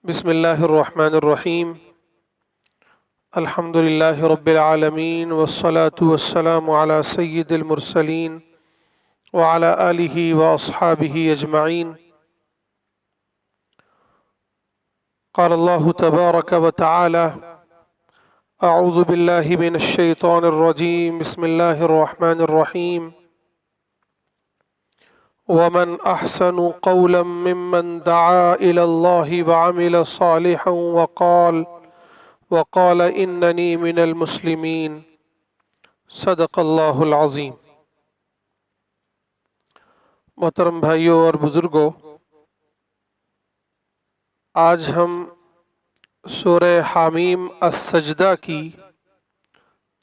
بسم اللہ الرحمن الرحیم الحمد للہ رب العالمین والصلاة والسلام علی سید المرسلین وعلی آلہ واصحابہ اجمعین۔ قال اللہ تبارک وتعالی اعوذ باللہ من الشیطان الرجیم بسم اللہ الرحمن الرحیم ومن احسن قولا ممن دعا الى اللہ وعمل صالحا وقال اننی من المسلمین۔ صدق اللہ العظیم۔ محترم بھائیوں اور بزرگوں، آج ہم سورہ حامیم السجدہ کی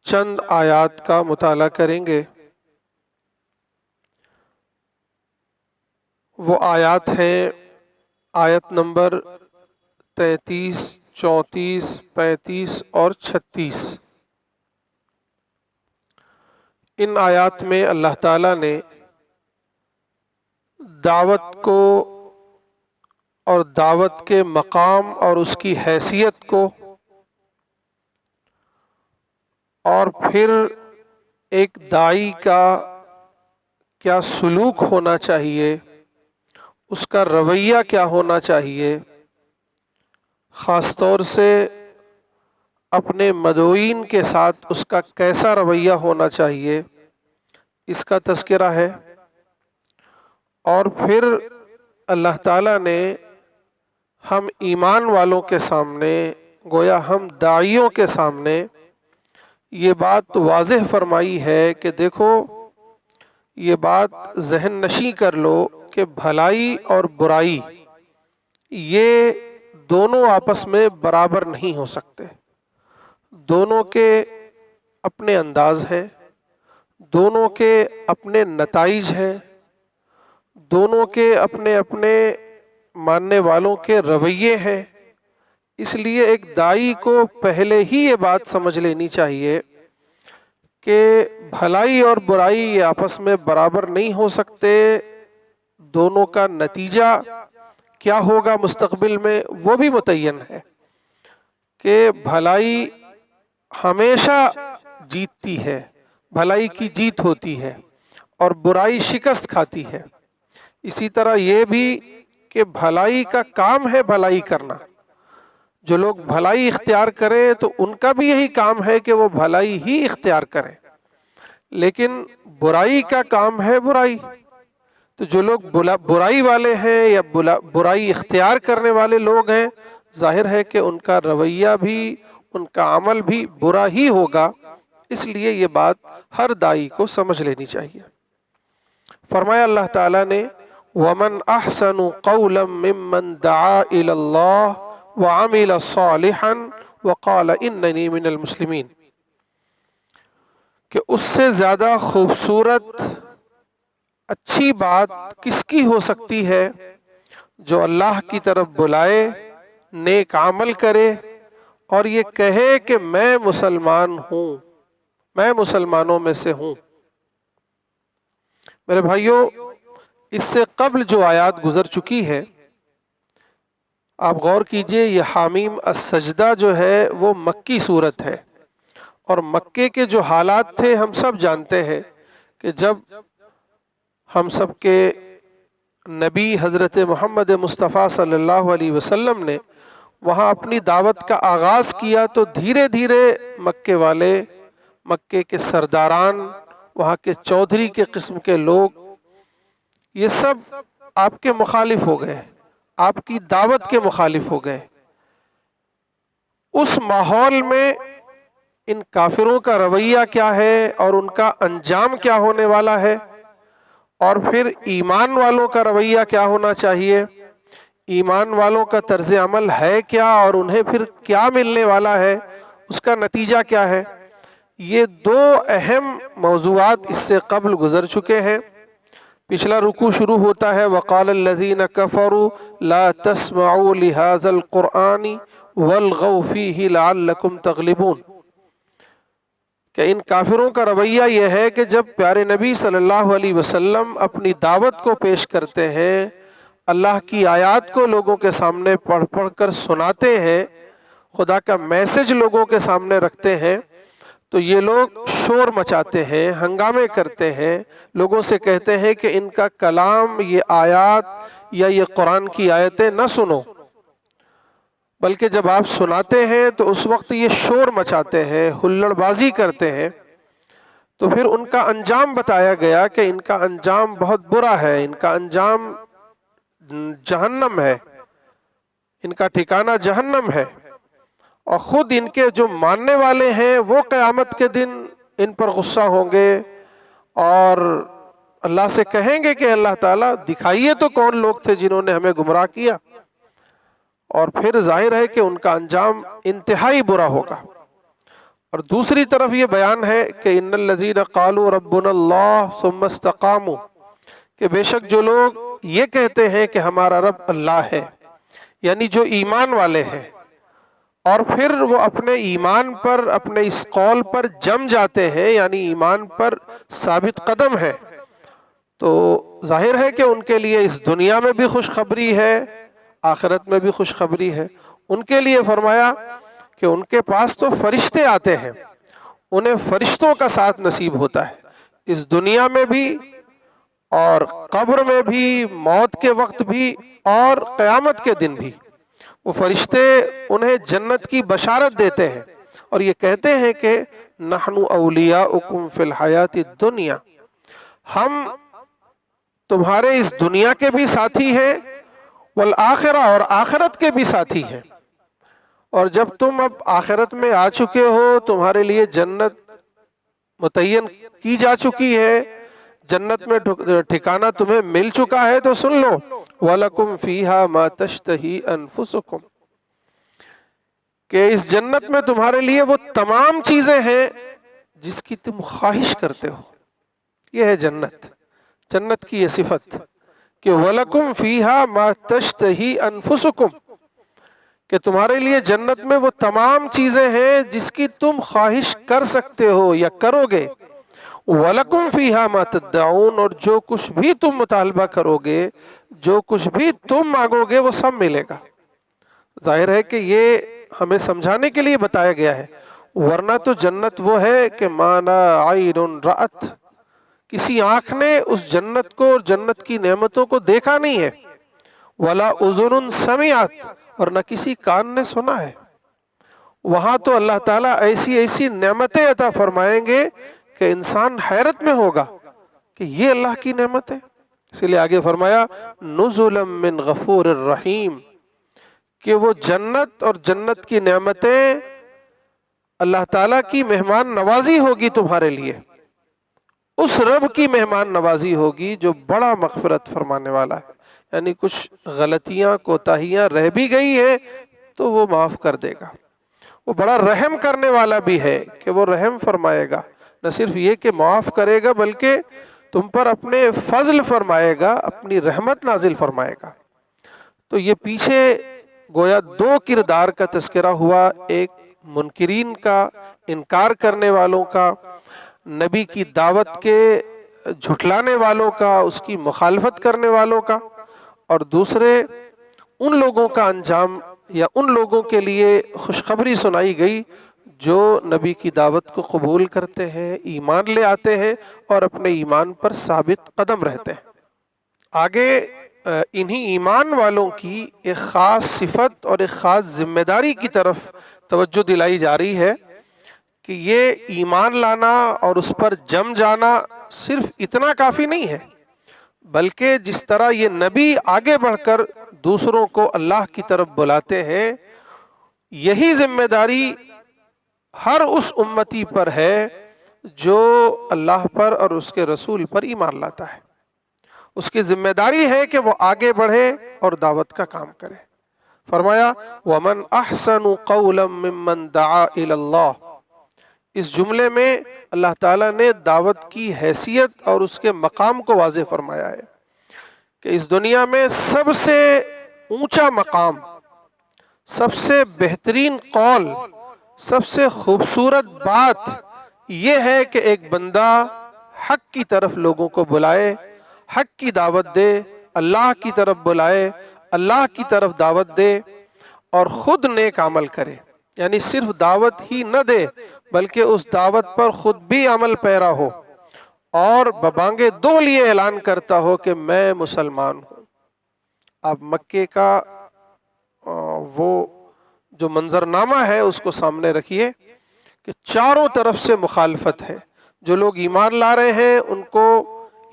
چند آیات کا مطالعہ کریں گے۔ وہ آیات ہیں آیت نمبر 33، 34، 35 اور 36۔ ان آیات میں اللہ تعالیٰ نے دعوت کو اور دعوت کے مقام اور اس کی حیثیت کو، اور پھر ایک داعی کا کیا سلوک ہونا چاہیے، اس کا رویہ کیا ہونا چاہیے، خاص طور سے اپنے مدعوین کے ساتھ اس کا کیسا رویہ ہونا چاہیے، اس کا تذکرہ ہے۔ اور پھر اللہ تعالیٰ نے ہم ایمان والوں کے سامنے، گویا ہم داعیوں کے سامنے یہ بات واضح فرمائی ہے کہ دیکھو، یہ بات ذہن نشیں کر لو کہ بھلائی اور برائی یہ دونوں آپس میں برابر نہیں ہو سکتے۔ دونوں کے اپنے انداز ہیں، دونوں کے اپنے نتائج ہیں، دونوں کے اپنے اپنے ماننے والوں کے رویے ہیں۔ اس لیے ایک داعی کو پہلے ہی یہ بات سمجھ لینی چاہیے کہ بھلائی اور برائی یہ آپس میں برابر نہیں ہو سکتے۔ دونوں کا نتیجہ کیا ہوگا مستقبل میں وہ بھی متعین ہے کہ بھلائی ہمیشہ جیتتی ہے، بھلائی کی جیت ہوتی ہے اور برائی شکست کھاتی ہے۔ اسی طرح یہ بھی کہ بھلائی کا کام ہے بھلائی کرنا۔ جو لوگ بھلائی اختیار کریں تو ان کا بھی یہی کام ہے کہ وہ بھلائی ہی اختیار کریں، لیکن برائی کا کام ہے برائی۔ تو جو لوگ برائی والے ہیں یا برائی اختیار کرنے والے لوگ ہیں، ظاہر ہے کہ ان کا رویہ بھی، ان کا عمل بھی برا ہی ہوگا۔ اس لیے یہ بات ہر داعی کو سمجھ لینی چاہیے۔ فرمایا اللہ تعالیٰ نے وَمَنْ أَحْسَنُ قَوْلًا مِّمَّنْ دَعَا إِلَى اللَّهِ وَعَمِلَ صَالِحًا وَقَالَ إِنَّنِي مِنَ الْمُسْلِمِينَ، کہ اس سے زیادہ خوبصورت اچھی بات کس کی ہو سکتی ہے جو اللہ کی طرف بلائے، نیک عمل کرے اور یہ کہے کہ میں مسلمان ہوں، میں مسلمانوں میں سے ہوں۔ میرے بھائیوں، اس سے قبل جو آیات گزر چکی ہے، آپ غور کیجئے، یہ حامیم السجدہ جو ہے وہ مکی صورت ہے، اور مکے کے جو حالات تھے ہم سب جانتے ہیں کہ جب ہم سب کے نبی حضرت محمد مصطفیٰ صلی اللہ علیہ وسلم نے وہاں اپنی دعوت کا آغاز کیا تو دھیرے دھیرے مکے والے، مکے کے سرداران، وہاں کے چودھری کے قسم کے لوگ، یہ سب آپ کے مخالف ہو گئے، آپ کی دعوت کے مخالف ہو گئے۔ اس ماحول میں ان کافروں کا رویہ کیا ہے اور ان کا انجام کیا ہونے والا ہے، اور پھر ایمان والوں کا رویہ کیا ہونا چاہیے، ایمان والوں کا طرز عمل ہے کیا، اور انہیں پھر کیا ملنے والا ہے، اس کا نتیجہ کیا ہے، یہ دو اہم موضوعات اس سے قبل گزر چکے ہیں۔ پچھلا رکوع شروع ہوتا ہے وَقَالَ الَّذِينَ كَفَرُوا لَا تَسْمَعُوا لِهَذَا الْقُرْآنِ وَالْغَوْا فِيهِ لَعَلَّكُمْ تَغْلِبُونَ، کہ ان کافروں کا رویہ یہ ہے کہ جب پیارے نبی صلی اللہ علیہ وسلم اپنی دعوت کو پیش کرتے ہیں، اللہ کی آیات کو لوگوں کے سامنے پڑھ پڑھ کر سناتے ہیں، خدا کا میسج لوگوں کے سامنے رکھتے ہیں، تو یہ لوگ شور مچاتے ہیں، ہنگامے کرتے ہیں، لوگوں سے کہتے ہیں کہ ان کا کلام، یہ آیات یا یہ قرآن کی آیتیں نہ سنو، بلکہ جب آپ سناتے ہیں تو اس وقت یہ شور مچاتے ہیں، ہلڑ بازی کرتے ہیں۔ تو پھر ان کا انجام بتایا گیا کہ ان کا انجام بہت برا ہے، ان کا انجام جہنم ہے، ان کا ٹھکانہ جہنم ہے، اور خود ان کے جو ماننے والے ہیں وہ قیامت کے دن ان پر غصہ ہوں گے اور اللہ سے کہیں گے کہ اللہ تعالیٰ دکھائیے تو کون لوگ تھے جنہوں نے ہمیں گمراہ کیا، اور پھر ظاہر ہے کہ ان کا انجام انتہائی برا ہوگا۔ اور دوسری طرف یہ بیان ہے کہ ان الذین قالوا ربنا اللہ ثم استقاموا، کہ بے شک جو لوگ یہ کہتے ہیں کہ ہمارا رب اللہ ہے، یعنی جو ایمان والے ہیں، اور پھر وہ اپنے ایمان پر، اپنے اس قول پر جم جاتے ہیں، یعنی ایمان پر ثابت قدم ہے، تو ظاہر ہے کہ ان کے لیے اس دنیا میں بھی خوشخبری ہے، آخرت میں بھی خوشخبری ہے۔ ان کے لیے فرمایا کہ ان کے پاس تو فرشتے آتے ہیں، انہیں فرشتوں کا ساتھ نصیب ہوتا ہے، اس دنیا میں بھی اور قبر میں بھی، موت کے وقت بھی اور قیامت کے دن بھی۔ وہ فرشتے انہیں جنت کی بشارت دیتے ہیں اور یہ کہتے ہیں کہ نحن اولیاؤکم فی الحیات الدنیا، ہم تمہارے اس دنیا کے بھی ساتھی ہیں، والآخرہ، اور آخرت کے بھی ساتھی ہیں، اور جب تم اب آخرت میں آ چکے ہو، تمہارے لیے جنت متعین کی جا چکی ہے، جنت میں ٹھکانہ تمہیں مل چکا ہے، تو سن لو وَلَكُمْ فِيهَا مَا تَشْتَهِي أَنفُسُكُمْ، کہ اس جنت میں تمہارے لیے وہ تمام چیزیں ہیں جس کی تم خواہش کرتے ہو۔ یہ ہے جنت، جنت کی یہ صفت کہ وَلَكُمْ فِيهَا مَا تَشْتَهِي أَنفُسُكُمْ، کہ تمہارے لیے جنت میں وہ تمام چیزیں ہیں جس کی تم خواہش کر سکتے ہو یا کرو گے۔ وَلَكُمْ فِيهَا مَا تَدَّعُونَ، اور جو کچھ بھی تم مطالبہ کرو گے، جو کچھ بھی تم مانگو گے، وہ سب ملے گا۔ ظاہر ہے کہ یہ ہمیں سمجھانے کے لیے بتایا گیا ہے، ورنہ تو جنت وہ ہے کہ مَا لَا عَيْنٌ رَأَتْ، کسی آنکھ نے اس جنت کو اور جنت کی نعمتوں کو دیکھا نہیں ہے، وَلَا أُذُنٌ سَمِعَتْ، اور نہ کسی کان نے سنا ہے۔ وہاں تو اللہ تعالیٰ ایسی ایسی نعمتیں عطا فرمائیں گے کہ انسان حیرت میں ہوگا کہ یہ اللہ کی نعمت ہے۔ اس لیے آگے فرمایا نزلا من غفور الرحیم، کہ وہ جنت اور جنت کی نعمتیں اللہ تعالیٰ کی مہمان نوازی ہوگی تمہارے لیے، اس رب کی مہمان نوازی ہوگی جو بڑا مغفرت فرمانے والا ہے، یعنی کچھ غلطیاں کوتاہیاں رہ بھی گئی ہیں تو وہ معاف کر دے گا۔ وہ بڑا رحم کرنے والا بھی ہے کہ وہ رحم فرمائے گا، نہ صرف یہ کہ معاف کرے گا بلکہ تم پر اپنے فضل فرمائے گا، اپنی رحمت نازل فرمائے گا۔ تو یہ پیچھے گویا دو کردار کا تذکرہ ہوا، ایک منکرین کا، انکار کرنے والوں کا، نبی کی دعوت کے جھٹلانے والوں کا، اس کی مخالفت کرنے والوں کا، اور دوسرے ان لوگوں کا انجام یا ان لوگوں کے لیے خوشخبری سنائی گئی جو نبی کی دعوت کو قبول کرتے ہیں، ایمان لے آتے ہیں اور اپنے ایمان پر ثابت قدم رہتے ہیں۔ آگے انہی ایمان والوں کی ایک خاص صفت اور ایک خاص ذمہ داری کی طرف توجہ دلائی جا رہی ہے کہ یہ ایمان لانا اور اس پر جم جانا صرف اتنا کافی نہیں ہے، بلکہ جس طرح یہ نبی آگے بڑھ کر دوسروں کو اللہ کی طرف بلاتے ہیں، یہی ذمہ داری ہر اس امتی پر ہے جو اللہ پر اور اس کے رسول پر ایمان لاتا ہے۔ اس کی ذمہ داری ہے کہ وہ آگے بڑھے اور دعوت کا کام کرے۔ فرمایا وَمَنْ أَحْسَنُ قَوْلًا مِّمَّنْ دَعَا إِلَى اللَّهِ، اس جملے میں اللہ تعالیٰ نے دعوت کی حیثیت اور اس کے مقام کو واضح فرمایا ہے کہ اس دنیا میں سب سے اونچا مقام، سب سے بہترین قول، سب سے خوبصورت بات یہ ہے کہ ایک بندہ حق کی طرف لوگوں کو بلائے، حق کی دعوت دے، اللہ کی طرف بلائے، اللہ کی طرف دعوت دے اور خود نیک عمل کرے، یعنی صرف دعوت ہی نہ دے بلکہ اس دعوت پر خود بھی عمل پیرا ہو اور ببانگے دو لیے اعلان کرتا ہو کہ میں مسلمان ہوں۔ آپ مکے کا وہ جو منظرنامہ ہے اس کو سامنے رکھیے کہ چاروں طرف سے مخالفت ہے۔ جو لوگ ایمان لا رہے ہیں ان کو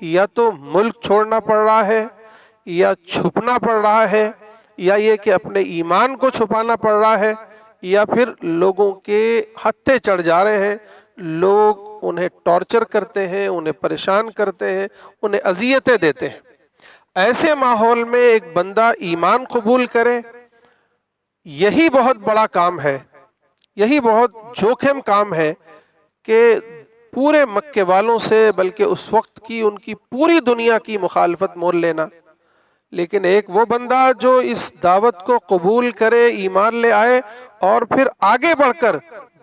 یا تو ملک چھوڑنا پڑ رہا ہے، یا چھپنا پڑ رہا ہے، یا یہ کہ اپنے ایمان کو چھپانا پڑ رہا ہے، یا پھر لوگوں کے ہتھے چڑھ جا رہے ہیں، لوگ انہیں ٹارچر کرتے ہیں، انہیں پریشان کرتے ہیں، انہیں اذیتیں دیتے ہیں۔ ایسے ماحول میں ایک بندہ ایمان قبول کرے، یہی بہت بڑا کام ہے، یہی بہت جوخم کام ہے کہ پورے مکے والوں سے بلکہ اس وقت کی ان کی پوری دنیا کی مخالفت مول لینا۔ لیکن ایک وہ بندہ جو اس دعوت کو قبول کرے، ایمان لے آئے اور پھر آگے بڑھ کر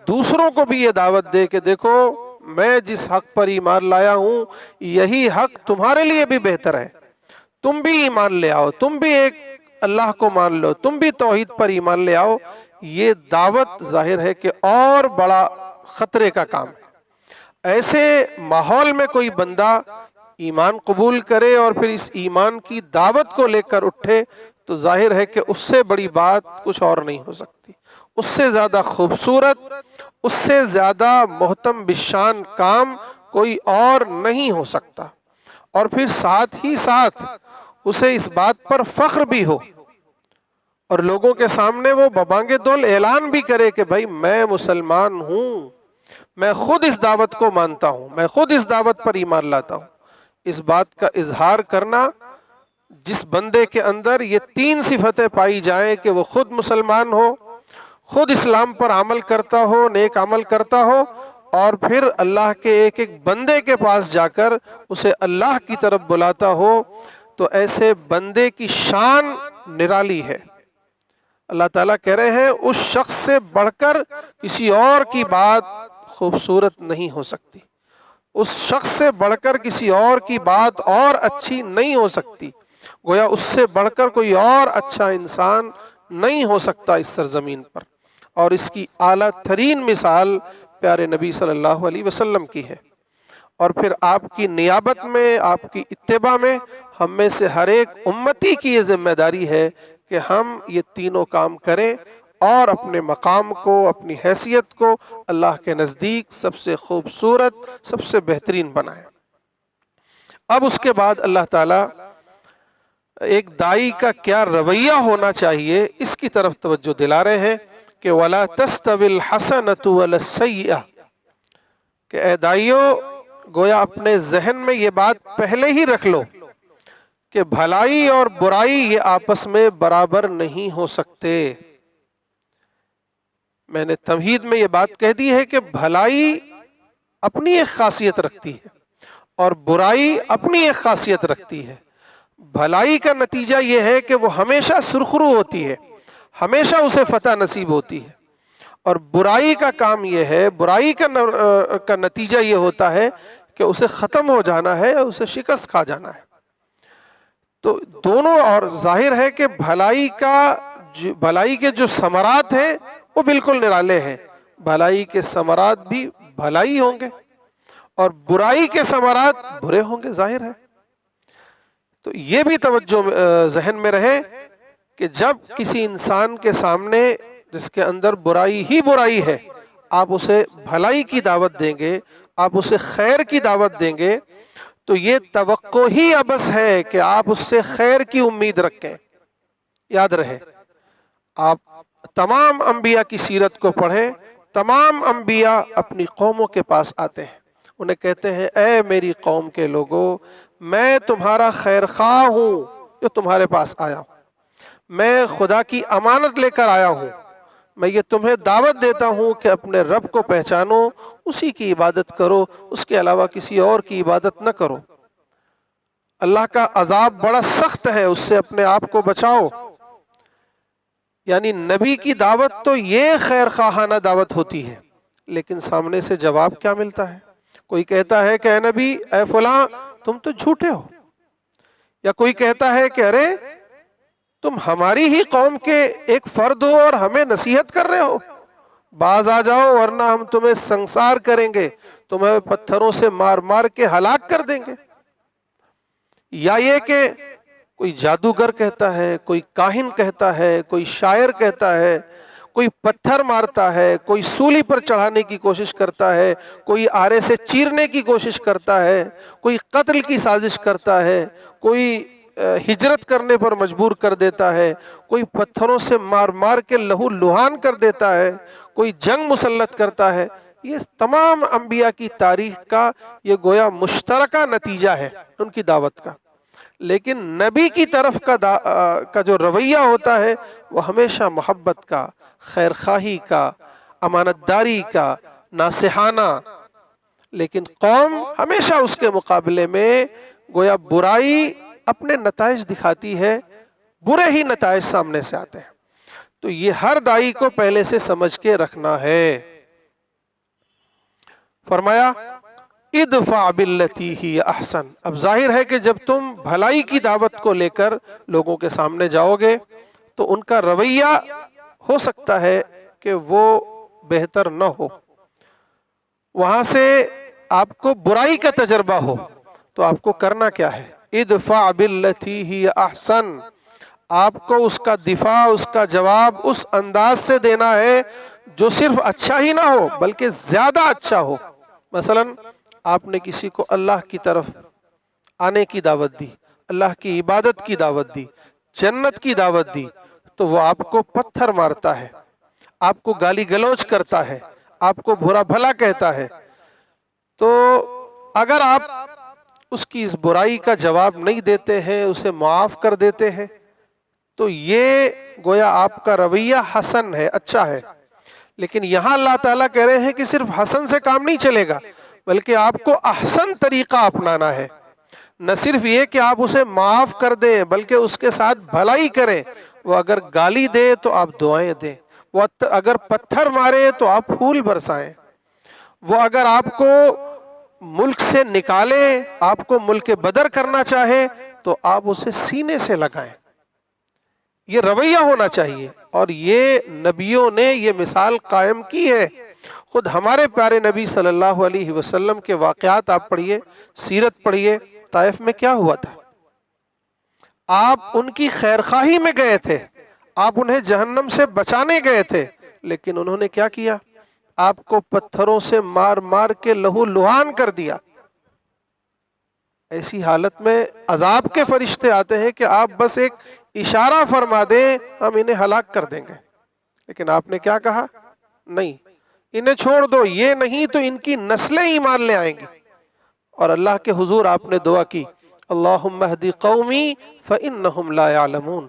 دوسروں کو بھی یہ دعوت دے کہ دیکھو میں جس حق پر ایمان لایا ہوں یہی حق تمہارے لیے بھی بہتر ہے، تم بھی ایمان لے آؤ، تم بھی ایک اللہ کو مان لو، تم بھی توحید پر ایمان لے آؤ، یہ دعوت ظاہر ہے کہ اور بڑا خطرے کا کام ہے۔ ایسے ماحول میں کوئی بندہ ایمان قبول کرے اور پھر اس ایمان کی دعوت کو لے کر اٹھے تو ظاہر ہے کہ اس سے بڑی بات کچھ اور نہیں ہو سکتی، اس سے زیادہ خوبصورت، اس سے زیادہ محتم بشان کام کوئی اور نہیں ہو سکتا، اور پھر ساتھ ہی ساتھ اسے اس بات پر فخر بھی ہو اور لوگوں کے سامنے وہ ببانگے دول اعلان بھی کرے کہ بھائی میں مسلمان ہوں، میں خود اس دعوت کو مانتا ہوں، میں خود اس دعوت پر ایمان لاتا ہوں۔ اس بات کا اظہار کرنا، جس بندے کے اندر یہ تین صفتیں پائی جائیں کہ وہ خود مسلمان ہو، خود اسلام پر عمل کرتا ہو، نیک عمل کرتا ہو، اور پھر اللہ کے ایک ایک بندے کے پاس جا کر اسے اللہ کی طرف بلاتا ہو، تو ایسے بندے کی شان نرالی ہے۔ اللہ تعالیٰ کہہ رہے ہیں اس شخص سے بڑھ کر کسی اور کی بات خوبصورت نہیں ہو سکتی، اس شخص سے بڑھ کر کسی اور کی بات اور اچھی نہیں ہو سکتی، گویا اس سے بڑھ کر کوئی اور اچھا انسان نہیں ہو سکتا اس سرزمین پر، اور اس کی اعلیٰ ترین مثال پیارے نبی صلی اللہ علیہ وسلم کی ہے۔ اور پھر آپ کی نیابت میں، آپ کی اتباع میں ہم میں سے ہر ایک امتی کی یہ ذمہ داری ہے کہ ہم یہ تینوں کام کریں اور اپنے مقام کو، اپنی حیثیت کو اللہ کے نزدیک سب سے خوبصورت، سب سے بہترین بنائیں۔ اب اس کے بعد اللہ تعالیٰ ایک داعی کا کیا رویہ ہونا چاہیے اس کی طرف توجہ دلا رہے ہیں کہ وَلَا تَسْتَوِي الْحَسَنَةُ وَلَا السَّيِّئَةُ، کہ اے دائیو گویا اپنے ذہن میں یہ بات پہلے ہی رکھ لو کہ بھلائی اور برائی یہ آپس میں برابر نہیں ہو سکتے۔ میں نے تمہید میں یہ بات کہہ دی ہے کہ بھلائی اپنی ایک خاصیت رکھتی ہے اور برائی اپنی ایک خاصیت رکھتی ہے۔ بھلائی کا نتیجہ یہ ہے کہ وہ ہمیشہ سرخرو ہوتی ہے، ہمیشہ اسے فتح نصیب ہوتی ہے، اور برائی کا کام یہ ہے، برائی کا نتیجہ یہ ہوتا ہے کہ اسے ختم ہو جانا ہے، اسے شکست کھا جانا ہے۔ تو دونوں، اور ظاہر ہے کہ بھلائی کے جو ثمرات ہیں وہ بالکل نرالے ہیں، بھلائی کے ثمرات بھی بھلائی ہوں گے اور برائی کے ثمرات برے ہوں گے، ظاہر ہے۔ تو یہ بھی توجہ ذہن میں رہے کہ جب کسی انسان کے سامنے جس کے اندر برائی ہی برائی ہے آپ اسے بھلائی کی دعوت دیں گے، آپ اسے خیر کی دعوت دیں گے، تو یہ توقع ہی عبث ہے کہ آپ اس سے خیر کی امید رکھیں۔ یاد رہے، آپ تمام انبیاء کی سیرت کو پڑھیں، تمام انبیاء اپنی قوموں کے پاس آتے ہیں، انہیں کہتے ہیں اے میری قوم کے لوگوں، میں تمہارا خیر خواہ ہوں جو تمہارے پاس آیا ہوں، میں خدا کی امانت لے کر آیا ہوں، میں یہ تمہیں دعوت دیتا ہوں کہ اپنے رب کو پہچانو، اسی کی عبادت کرو، اس کے علاوہ کسی اور کی عبادت نہ کرو۔ اللہ کا عذاب بڑا سخت ہے، اس سے اپنے آپ کو بچاؤ۔ یعنی نبی کی دعوت تو یہ خیر خواہانہ دعوت ہوتی ہے، لیکن سامنے سے جواب کیا ملتا ہے؟ کوئی کہتا ہے کہ اے نبی، اے فلاں، تم تو جھوٹے ہو، یا کوئی کہتا ہے کہ ارے تم ہماری ہی قوم کے ایک فرد ہو اور ہمیں نصیحت کر رہے ہو، باز آ جاؤ ورنہ ہم تمہیں سنسار کریں گے، تمہیں پتھروں سے مار مار کے ہلاک کر دیں گے۔ یا یہ کہ کوئی جادوگر کہتا ہے، کوئی کاہن کہتا ہے، کوئی شاعر کہتا ہے، کوئی پتھر مارتا ہے، کوئی سولی پر چڑھانے کی کوشش کرتا ہے، کوئی آرے سے چیرنے کی کوشش کرتا ہے، کوئی قتل کی سازش کرتا ہے، کوئی ہجرت کرنے پر مجبور کر دیتا ہے، کوئی پتھروں سے مار مار کے لہو لہان کر دیتا ہے، کوئی جنگ مسلط کرتا ہے۔ یہ تمام انبیاء کی تاریخ کا یہ گویا مشترکہ نتیجہ ہے ان کی دعوت کا۔ لیکن نبی کی طرف کا جو رویہ ہوتا ہے وہ ہمیشہ محبت کا، خیر خواہی کا، امانت داری کا، ناصحانہ۔ لیکن قوم ہمیشہ اس کے مقابلے میں گویا برائی اپنے نتائج دکھاتی ہے، برے ہی نتائج سامنے سے آتے ہیں۔ تو یہ ہر دائی کو پہلے سے سمجھ کے رکھنا ہے۔ فرمایا ادفع باللتی ہی احسن۔ اب ظاہر ہے کہ جب تم بھلائی کی دعوت کو لے کر لوگوں کے سامنے جاؤ گے تو ان کا رویہ ہو سکتا ہے کہ وہ بہتر نہ ہو، وہاں سے آپ کو برائی کا تجربہ ہو، تو آپ کو کرنا کیا ہے؟ ادفع باللتی ہی احسن۔ آپ کو اس کا دفاع، اس کا جواب اس انداز سے دینا ہے جو صرف اچھا ہی نہ ہو بلکہ زیادہ اچھا ہو۔ مثلا آپ نے کسی کو اللہ کی طرف آنے کی دعوت دی، اللہ کی عبادت کی دعوت دی، جنت کی دعوت دی، تو وہ آپ کو پتھر مارتا ہے، آپ کو گالی گلوچ کرتا ہے، آپ کو برا بھلا کہتا ہے، تو اگر آپ اس کی اس برائی کا جواب نہیں دیتے ہیں، اسے معاف کر دیتے ہیں، تو یہ گویا آپ کا رویہ حسن ہے، اچھا ہے۔ لیکن یہاں اللہ تعالیٰ کہہ رہے ہیں کہ صرف حسن سے کام نہیں چلے گا، بلکہ آپ کو احسن طریقہ اپنانا ہے۔ نہ صرف یہ کہ آپ اسے معاف کر دیں بلکہ اس کے ساتھ بھلائی کریں۔ وہ اگر گالی دے تو آپ دعائیں دیں، وہ اگر پتھر مارے تو آپ پھول برسائیں، وہ اگر آپ کو ملک سے نکالے، آپ کو ملک بدر کرنا چاہے تو آپ اسے سینے سے لگائیں۔ یہ رویہ ہونا چاہیے، اور یہ نبیوں نے یہ مثال قائم کی ہے۔ خود ہمارے پیارے نبی صلی اللہ علیہ وسلم کے واقعات آپ پڑھیے، سیرت پڑھیے، طائف میں کیا ہوا تھا؟ آپ ان کی خیرخواہی میں گئے تھے، آپ انہیں جہنم سے بچانے گئے تھے، لیکن انہوں نے کیا کیا؟ آپ کو پتھروں سے مار مار کے لہو لہان کر دیا۔ ایسی حالت میں عذاب کے فرشتے آتے ہیں کہ آپ بس ایک اشارہ فرما دیں، ہم انہیں ہلاک کر دیں گے۔ لیکن آپ نے کیا کہا؟ نہیں، انہیں چھوڑ دو، یہ نہیں تو ان کی نسلیں ایمان لے آئیں گی۔ اور اللہ کے حضور آپ نے دعا کی، اللہم اہدی قومی فإنہم لا یعلمون۔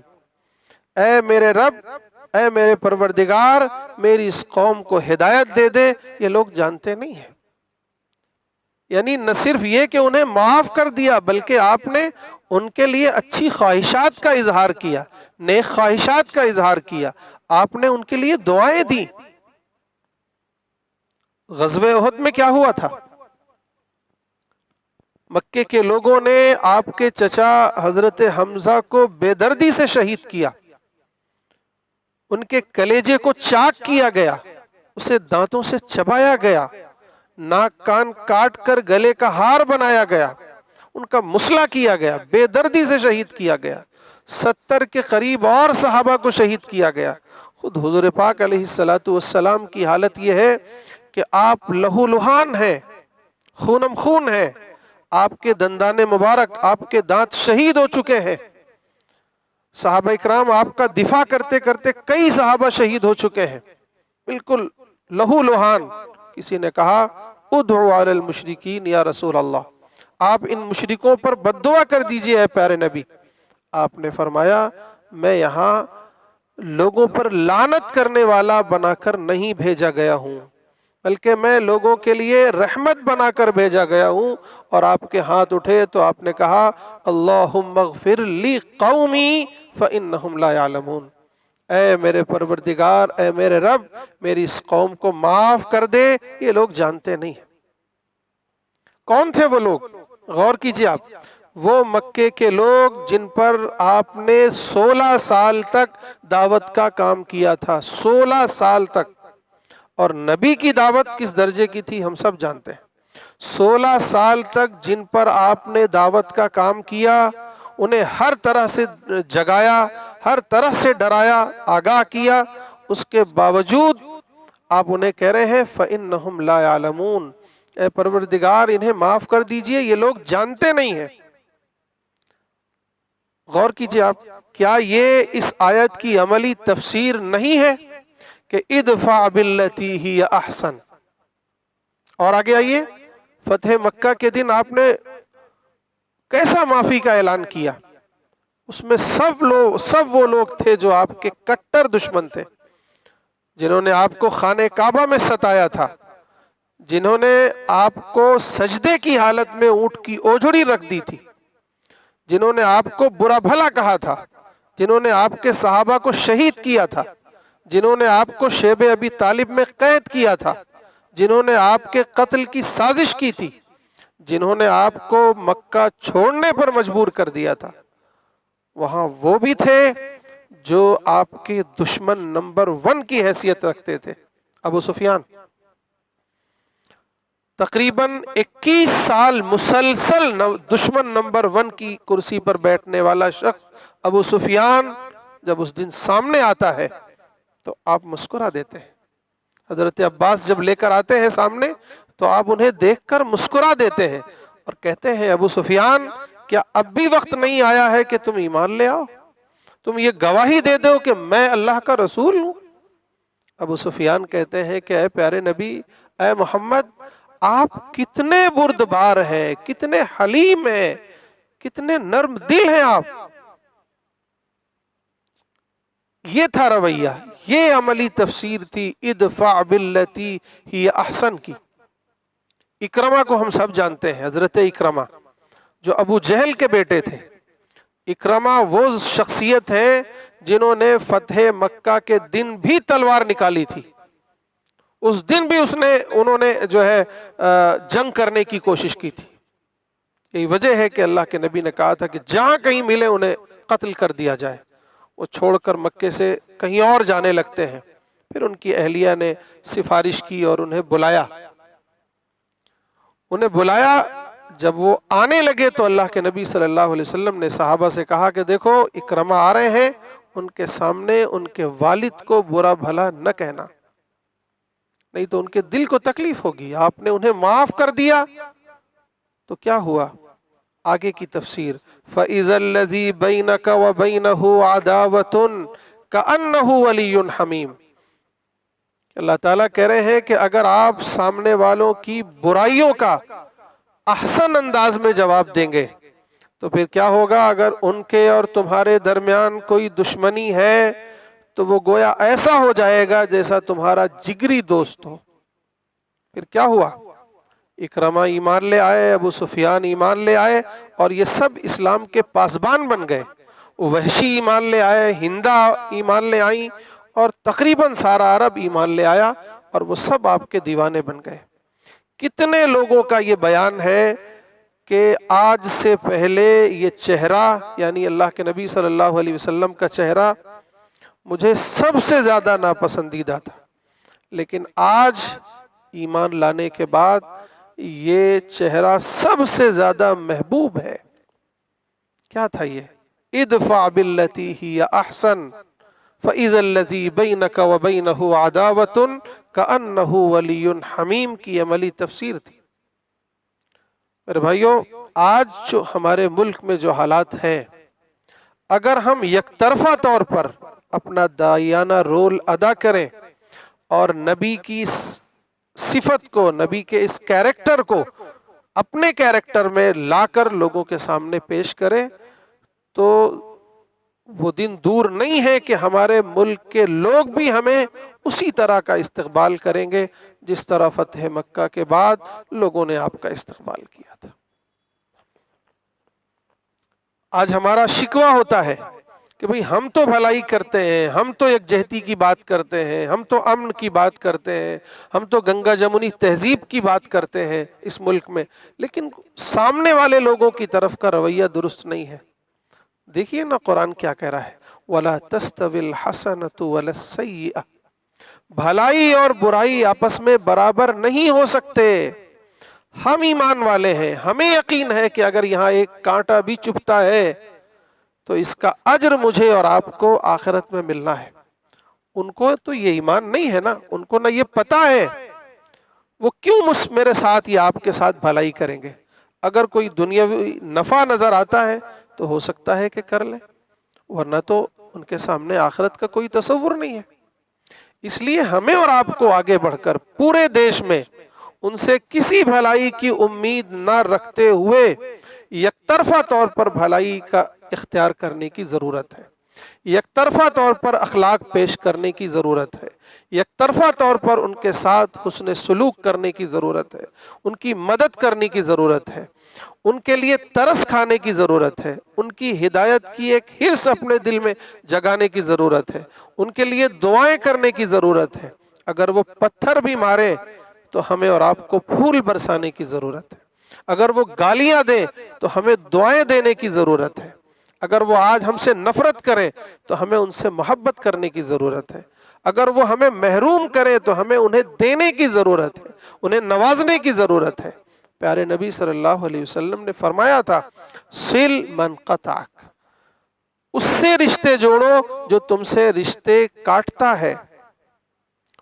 اے میرے رب، اے میرے پروردگار، میری اس قوم کو ہدایت دے دے، یہ لوگ جانتے نہیں ہیں۔ یعنی نہ صرف یہ کہ انہیں معاف کر دیا، بلکہ آپ نے ان کے لیے اچھی خواہشات کا اظہار کیا، نیک خواہشات کا اظہار کیا، آپ نے ان کے لیے دعائیں دی۔ غزوہ احد میں کیا ہوا تھا؟ مکے کے لوگوں نے آپ کے چچا حضرت حمزہ کو بے دردی سے شہید کیا، ان کے کلیجے کو چاک کیا گیا، اسے دانتوں سے چبایا گیا، ناک کان کاٹ کر گلے کا ہار بنایا گیا، ان کا مسئلہ کیا گیا، بے دردی سے شہید کیا گیا، 70 کے قریب اور صحابہ کو شہید کیا گیا۔ خود حضور پاک علیہ السلام کی حالت یہ ہے کہ آپ لہو لہان ہیں، خونم خون ہیں، آپ کے دندان مبارک، آپ کے دانت شہید ہو چکے ہیں۔ صحابہ اکرام آپ کا دفاع کرتے کرتے کئی صحابہ شہید ہو چکے ہیں، بالکل لہو لہان۔ کسی نے کہا ادعو علی المشرکین یا رسول اللہ، آپ ان مشرکوں پر بد دعا کر دیجئے اے پیارے نبی۔ آپ نے فرمایا میں یہاں لوگوں پر لعنت کرنے والا بنا کر نہیں بھیجا گیا ہوں، بلکہ میں لوگوں کے لیے رحمت بنا کر بھیجا گیا ہوں۔ اور آپ کے ہاتھ اٹھے تو آپ نے کہا اللہم اغفر لی قومی فإنہم لا یعلمون، اے میرے پروردگار، اے میرے رب، میری اس قوم کو معاف کر دے، یہ لوگ جانتے نہیں۔ کون تھے وہ لوگ؟ غور کیجئے آپ، وہ مکے کے لوگ جن پر آپ نے 16 سال تک دعوت کا کام کیا تھا، 16 سال تک. اور نبی کی دعوت کس درجے کی تھی ہم سب جانتے ہیں. 16 سال تک جن پر آپ نے دعوت کا کام کیا، انہیں ہر طرح سے جگایا، ہر طرح سے ڈرایا، آگاہ کیا، اس کے باوجود آپ انہیں کہہ رہے ہیں فَإِنَّهُمْ لَا يَعْلَمُونَ، اے پروردگار انہیں معاف کر دیجئے، یہ لوگ جانتے نہیں ہیں. غور کیجئے آپ، کیا یہ اس آیت کی عملی تفسیر نہیں ہے کہ ادفع باللتی ہی احسن؟ اور آگے آئیے، فتح مکہ کے دن آپ نے کیسا معافی کا اعلان کیا؟ اس میں سب وہ لوگ تھے جو آپ کے کٹر دشمن تھے، جنہوں نے آپ کو خانہ کعبہ میں ستایا تھا، جنہوں نے آپ کو سجدے کی حالت میں اونٹ کی اوجھڑی رکھ دی تھی، جنہوں نے آپ کو برا بھلا کہا تھا، جنہوں نے آپ کے صحابہ کو شہید کیا تھا، جنہوں نے آپ کو شیب ابی طالب میں قید کیا تھا، جنہوں نے آپ کے قتل کی سازش کی تھی، جنہوں نے آپ کو مکہ چھوڑنے پر مجبور کر دیا تھا، وہاں وہ بھی تھے جو آپ کے دشمن نمبر 1 کی حیثیت رکھتے تھے. ابو سفیان تقریباً 21 سال مسلسل دشمن نمبر 1 کی کرسی پر بیٹھنے والا شخص ابو سفیان جب اس دن سامنے آتا ہے تو آپ مسکرا دیتے ہیں. حضرت عباس جب لے کر آتے ہیں سامنے تو آپ انہیں دیکھ کر مسکرا دیتے ہیں اور کہتے ہیں ابو سفیان کیا اب بھی وقت نہیں آیا ہے کہ تم ایمان لے آؤ، تم یہ گواہی دے دو کہ میں اللہ کا رسول ہوں؟ ابو سفیان کہتے ہیں کہ اے پیارے نبی، اے محمد، آپ کتنے بردبار ہیں، کتنے حلیم ہیں، کتنے نرم دل ہیں آپ. یہ تھا رویہ، یہ عملی تفسیر تھی ادفع باللتی ہی احسن کی. اکرمہ کو ہم سب جانتے ہیں، حضرت اکرمہ جو ابو جہل کے بیٹے تھے. اکرمہ وہ شخصیت ہیں جنہوں نے فتح مکہ کے دن بھی تلوار نکالی تھی. اس دن بھی انہوں نے جو ہے جنگ کرنے کی کوشش کی تھی. یہی وجہ ہے کہ اللہ کے نبی نے کہا تھا کہ جہاں کہیں ملے انہیں قتل کر دیا جائے. وہ چھوڑ کر مکے سے کہیں اور جانے لگتے ہیں. پھر ان کی اہلیہ نے سفارش کی اور انہیں بلایا. جب وہ آنے لگے تو اللہ کے نبی صلی اللہ علیہ وسلم نے صحابہ سے کہا کہ دیکھو اکرمہ آ رہے ہیں، ان کے سامنے ان کے والد کو برا بھلا نہ کہنا، نہیں تو ان کے دل کو تکلیف ہوگی. آپ نے انہیں معاف کر دیا تو کیا ہوا؟ آگے کی تفسیر فَإِذَا الَّذِي بَيْنَكَ وَبَيْنَهُ عَدَاوَةٌ كَأَنَّهُ وَلِيٌّ حَمِيمٌ. اللہ تعالیٰ کہہ رہے ہیں کہ اگر آپ سامنے والوں کی برائیوں کا احسن انداز میں جواب دیں گے تو پھر کیا ہوگا؟ اگر ان کے اور تمہارے درمیان کوئی دشمنی ہے تو وہ گویا ایسا ہو جائے گا جیسا تمہارا جگری دوست ہو. پھر کیا ہوا؟ اکرمہ ایمان لے آئے، ابو سفیان ایمان لے آئے اور یہ سب اسلام کے پاسبان بن گئے. وحشی ایمان لے آئے، ہندا ایمان لے آئیں اور تقریباً سارا عرب ایمان لے آیا اور وہ سب آپ کے دیوانے بن گئے. کتنے لوگوں کا یہ بیان ہے کہ آج سے پہلے یہ چہرہ یعنی اللہ کے نبی صلی اللہ علیہ وسلم کا چہرہ مجھے سب سے زیادہ ناپسندیدہ تھا، لیکن آج ایمان لانے کے بعد یہ چہرہ سب سے زیادہ محبوب ہے. کیا تھا یہ؟ ادفع باللتی ہی احسن فَإِذَا الَّذِي بَيْنَكَ وَبَيْنَهُ عَدَاوَةٌ كَأَنَّهُ وَلِيٌّ حَمِيمٌ کی عملی تفسیر تھی. میرے بھائیوں، آج جو ہمارے ملک میں جو حالات ہیں، اگر ہم یک طرفہ طور پر اپنا داعیانہ رول ادا کریں اور نبی کی صفت کو، نبی کے اس کیریکٹر کو اپنے کیریکٹر میں لا کر لوگوں کے سامنے پیش کریں تو وہ دن دور نہیں ہے کہ ہمارے ملک کے لوگ بھی ہمیں اسی طرح کا استقبال کریں گے جس طرح فتح مکہ کے بعد لوگوں نے آپ کا استقبال کیا تھا. آج ہمارا شکوہ ہوتا ہے کہ بھئی ہم تو بھلائی کرتے ہیں، ہم تو یکجہتی کی بات کرتے ہیں، ہم تو امن کی بات کرتے ہیں، ہم تو گنگا جمنی تہذیب کی بات کرتے ہیں اس ملک میں، لیکن سامنے والے لوگوں کی طرف کا رویہ درست نہیں ہے۔ دیکھیے نا قرآن کیا کہہ رہا ہے، وَلَا تَسْتَوِي الْحَسَنَةُ وَلَا السَّيِّئَةُ، بھلائی اور برائی آپس میں برابر نہیں ہو سکتے۔ ہم ایمان والے ہیں، ہمیں یقین ہے کہ اگر یہاں ایک کانٹا بھی چبھتا ہے تو اس کا اجر مجھے اور آپ کو آخرت میں ملنا ہے۔ ان کو تو یہ ایمان نہیں ہے نا، ان کو نہ یہ پتا ہے، وہ کیوں میرے ساتھ یا آپ کے ساتھ بھلائی کریں گے؟ اگر کوئی دنیاوی نفع نظر آتا ہے تو ہو سکتا ہے کہ کر لیں، ورنہ تو ان کے سامنے آخرت کا کوئی تصور نہیں ہے۔ اس لیے ہمیں اور آپ کو آگے بڑھ کر پورے دیش میں ان سے کسی بھلائی کی امید نہ رکھتے ہوئے یک طرفہ طور پر بھلائی کا اختیار کرنے کی ضرورت ہے، یک طرفہ طور پر اخلاق پیش کرنے کی ضرورت ہے، یک طرفہ طور پر ان کے ساتھ حسن سلوک کرنے کی ضرورت ہے، ان کی مدد کرنے کی ضرورت ہے، ان کے لیے ترس کھانے کی ضرورت ہے، ان کی ہدایت کی ایک حرص اپنے دل میں جگانے کی ضرورت ہے، ان کے لیے دعائیں کرنے کی ضرورت ہے۔ اگر وہ پتھر بھی مارے تو ہمیں اور آپ کو پھول برسانے کی ضرورت ہے، اگر وہ گالیاں دیں تو ہمیں دعائیں دینے کی ضرورت ہے، اگر وہ آج ہم سے نفرت کریں تو ہمیں ان سے محبت کرنے کی ضرورت ہے، اگر وہ ہمیں محروم کریں تو ہمیں انہیں دینے کی ضرورت ہے، انہیں نوازنے کی ضرورت ہے۔ پیارے نبی صلی اللہ علیہ وسلم نے فرمایا تھا، سل من قطعک، اس سے رشتے جوڑو جو تم سے رشتے کاٹتا ہے،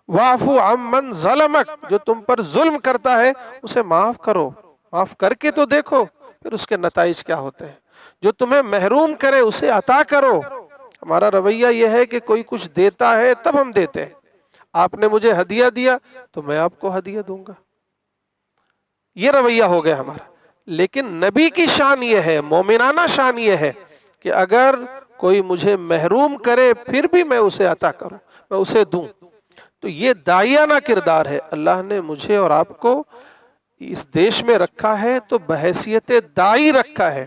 واعفو عمن ظلمک، جو تم پر ظلم کرتا ہے اسے معاف کرو، معاف کر کے تو دیکھو پھر اس کے نتائج کیا ہوتے ہیں، جو تمہیں محروم کرے اسے عطا کرو۔ ہمارا رویہ یہ ہے کہ کوئی کچھ دیتا ہے تب ہم دیتے ہیں، آپ نے مجھے ہدیہ دیا تو میں آپ کو ہدیہ دوں گا، یہ رویہ ہو گیا ہمارا۔ لیکن نبی کی شان یہ ہے، مومنانہ شان یہ ہے کہ اگر کوئی مجھے محروم کرے پھر بھی میں اسے عطا کروں، میں اسے دوں۔ تو یہ داعیانہ کردار ہے۔ اللہ نے مجھے اور آپ کو اس دیش میں رکھا ہے تو بحیثیت داعی رکھا ہے،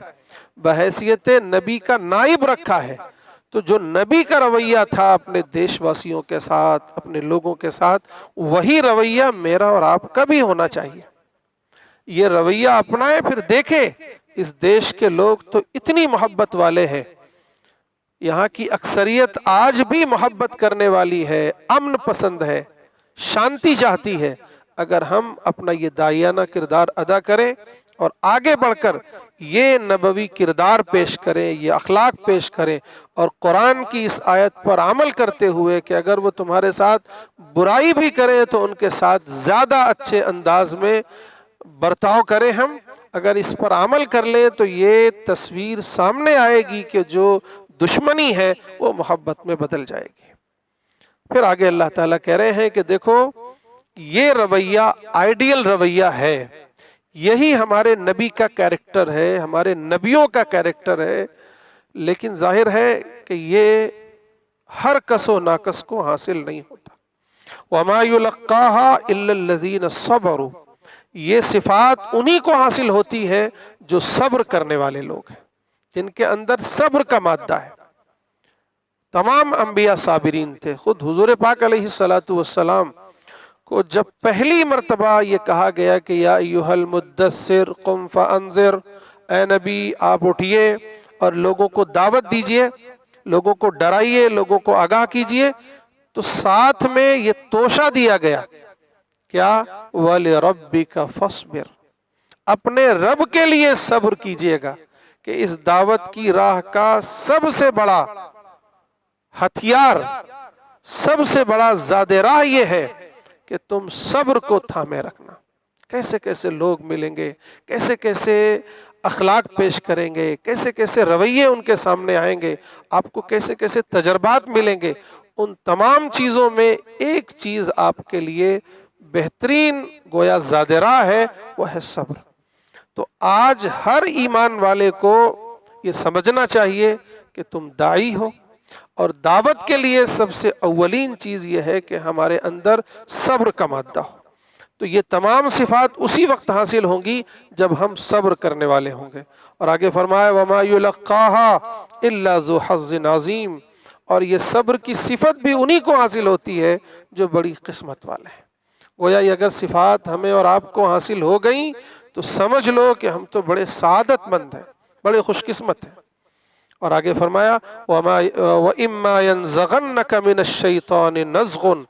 بحیثیت نبی کا نائب رکھا ہے۔ تو جو نبی کا رویہ تھا اپنے دیش واسیوں کے ساتھ، اپنے لوگوں کے ساتھ، وہی رویہ میرا اور آپ کا بھی ہونا چاہیے۔ یہ رویہ اپنائیں، پھر دیکھیں اس دیش کے لوگ تو اتنی محبت والے ہیں، یہاں کی اکثریت آج بھی محبت کرنے والی ہے، امن پسند ہے، شانتی چاہتی ہے۔ اگر ہم اپنا یہ داعیانہ کردار ادا کریں اور آگے بڑھ کر یہ نبوی کردار پیش کریں، یہ اخلاق پیش کریں، اور قرآن کی اس آیت پر عمل کرتے ہوئے کہ اگر وہ تمہارے ساتھ برائی بھی کریں تو ان کے ساتھ زیادہ اچھے انداز میں برتاؤ کریں، ہم اگر اس پر عمل کر لیں تو یہ تصویر سامنے آئے گی کہ جو دشمنی ہے وہ محبت میں بدل جائے گی۔ پھر آگے اللہ تعالیٰ کہہ رہے ہیں کہ دیکھو یہ رویہ آئیڈیل رویہ ہے، یہی ہمارے نبی کا کیریکٹر ہے، ہمارے نبیوں کا کیریکٹر ہے، لیکن ظاہر ہے کہ یہ ہر کس و ناکس کو حاصل نہیں ہوتا۔ وَمَا يُلَقَّاهَا إِلَّا الَّذِينَ صَبَرُوا، یہ صفات انہی کو حاصل ہوتی ہے جو صبر کرنے والے لوگ ہیں، جن کے اندر صبر کا مادہ ہے۔ تمام انبیاء صابرین تھے۔ خود حضور پاک علیہ السلام کو جب پہلی مرتبہ یہ کہا گیا کہ یا ایھا المدثر قم فانذر، اے نبی آپ اٹھئے اور لوگوں کو دعوت دیجئے، لوگوں کو ڈرائیے، لوگوں کو آگاہ کیجئے، تو ساتھ میں یہ توشہ دیا گیا کیا؟ وَلِرَبِّكَ فَاصْبِرْ، اپنے رب کے لیے صبر کیجئے گا، کہ اس دعوت کی راہ کا سب سے بڑا ہتھیار، سب سے بڑا زیادہ راہ یہ ہے کہ تم صبر کو تھامے رکھنا۔ کیسے کیسے لوگ ملیں گے، کیسے کیسے اخلاق پیش کریں گے، کیسے کیسے رویے ان کے سامنے آئیں گے، آپ کو کیسے کیسے تجربات ملیں گے، ان تمام چیزوں میں ایک چیز آپ کے لیے بہترین گویا زیادہ راہ ہے، وہ ہے صبر۔ تو آج ہر ایمان والے کو یہ سمجھنا چاہیے کہ تم داعی ہو، اور دعوت کے لیے سب سے اولین چیز یہ ہے کہ ہمارے اندر صبر کا مادہ ہو۔ تو یہ تمام صفات اسی وقت حاصل ہوں گی جب ہم صبر کرنے والے ہوں گے۔ اور آگے فرمایا وَمَا يُلَقَّاهَا إِلَّا ذُو حَظٍّ عَظِيمٍ، اور یہ صبر کی صفت بھی انہی کو حاصل ہوتی ہے جو بڑی قسمت والے ہیں۔ گویا یہ اگر صفات ہمیں اور آپ کو حاصل ہو گئیں تو سمجھ لو کہ ہم تو بڑے سعادت مند ہیں، بڑے خوش قسمت ہیں۔ اور آگے فرمایا وَإِمَّا يَنزَغَنَّكَ مِنَ الشَّيْطَانِ نَزْغٌ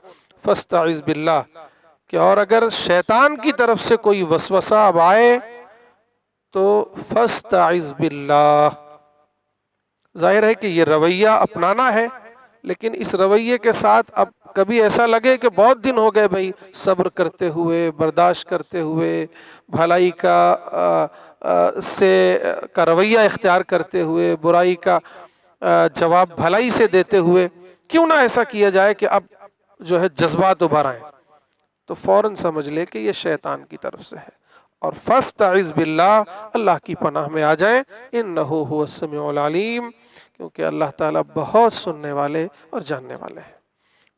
فَاسْتَعِذْ بِاللَّهِ، کہ اور اگر شیطان کی طرف سے کوئی وسوسہ اب آئے تو فَاسْتَعِذْ بِاللَّهِ، ظاہر ہے کہ یہ رویہ اپنانا ہے، لیکن اس رویے کے ساتھ اب کبھی ایسا لگے کہ بہت دن ہو گئے بھائی صبر کرتے ہوئے، برداشت کرتے ہوئے، بھلائی کا رویہ اختیار کرتے ہوئے، برائی کا جواب بھلائی سے دیتے ہوئے، کیوں نہ ایسا کیا جائے کہ اب جو ہے جذبات ابھر آئیں، تو فوراً سمجھ لے کہ یہ شیطان کی طرف سے ہے، اور فاستعذ باللہ، اللہ کی پناہ میں آ جائیں، انہ هو السمیع العلیم، کیونکہ اللہ تعالیٰ بہت سننے والے اور جاننے والے ہیں۔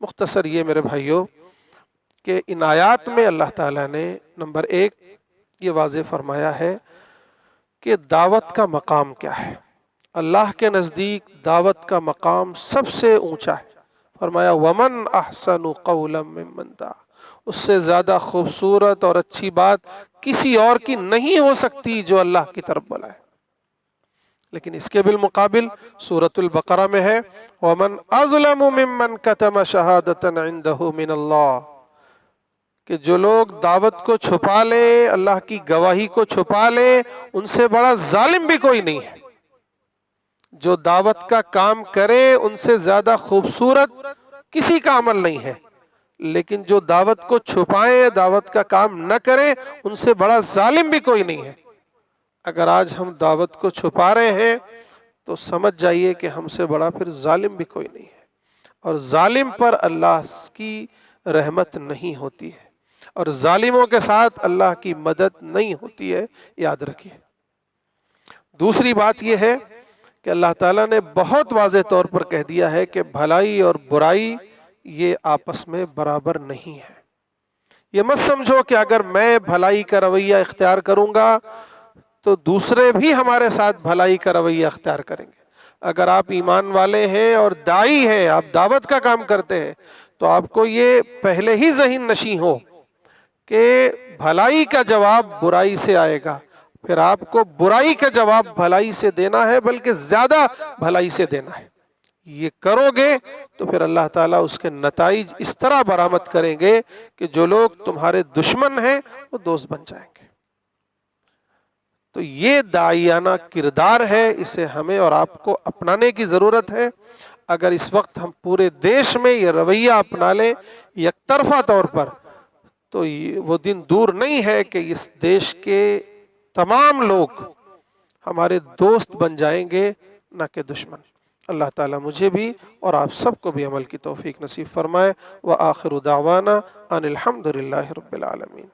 مختصر یہ میرے بھائیوں کہ ان آیات میں اللہ تعالیٰ نے نمبر 1 یہ واضح فرمایا ہے کہ دعوت کا مقام کیا ہے۔ اللہ کے نزدیک دعوت کا مقام سب سے اونچا ہے۔ فرمایا وَمَنْ أَحْسَنُ قَوْلًا مِّمَّنْ دَعَا، اس سے زیادہ خوبصورت اور اچھی بات کسی اور کی نہیں ہو سکتی جو اللہ کی طرف بلائے۔ لیکن اس کے بالمقابل سورۃ البقرہ میں ہے وَمَنْ أَظْلَمُ مِمَّنْ كَتَمَ شَهَادَةً عِنْدَهُ مِنَ اللَّهِ، کہ جو لوگ دعوت کو چھپا لے، اللہ کی گواہی کو چھپا لے، ان سے بڑا ظالم بھی کوئی نہیں ہے۔ جو دعوت کا کام کرے ان سے زیادہ خوبصورت کسی کا عمل نہیں ہے، لیکن جو دعوت کو چھپائے، دعوت کا کام نہ کرے، ان سے بڑا ظالم بھی کوئی نہیں ہے۔ اگر آج ہم دعوت کو چھپا رہے ہیں تو سمجھ جائیے کہ ہم سے بڑا پھر ظالم بھی کوئی نہیں ہے، اور ظالم پر اللہ کی رحمت نہیں ہوتی ہے، اور ظالموں کے ساتھ اللہ کی مدد نہیں ہوتی ہے، یاد رکھیے۔ دوسری بات یہ ہے کہ اللہ تعالیٰ نے بہت واضح طور پر کہہ دیا ہے کہ بھلائی اور برائی یہ آپس میں برابر نہیں ہے۔ یہ مت سمجھو کہ اگر میں بھلائی کا رویہ اختیار کروں گا تو دوسرے بھی ہمارے ساتھ بھلائی کا رویہ اختیار کریں گے۔ اگر آپ ایمان والے ہیں اور داعی ہیں، آپ دعوت کا کام کرتے ہیں، تو آپ کو یہ پہلے ہی ذہن نشیں ہو کہ بھلائی کا جواب برائی سے آئے گا، پھر آپ کو برائی کا جواب بھلائی سے دینا ہے، بلکہ زیادہ بھلائی سے دینا ہے۔ یہ کرو گے تو پھر اللہ تعالیٰ اس کے نتائج اس طرح برآمد کریں گے کہ جو لوگ تمہارے دشمن ہیں وہ دوست بن جائیں گے۔ تو یہ داعیانہ کردار ہے، اسے ہمیں اور آپ کو اپنانے کی ضرورت ہے۔ اگر اس وقت ہم پورے دیش میں یہ رویہ اپنا لیں یک طرفہ طور پر، تو وہ دن دور نہیں ہے کہ اس دیش کے تمام لوگ ہمارے دوست بن جائیں گے، نہ کہ دشمن۔ اللہ تعالیٰ مجھے بھی اور آپ سب کو بھی عمل کی توفیق نصیب فرمائے۔ وآخر دعوانا ان الحمد للہ رب العالمین۔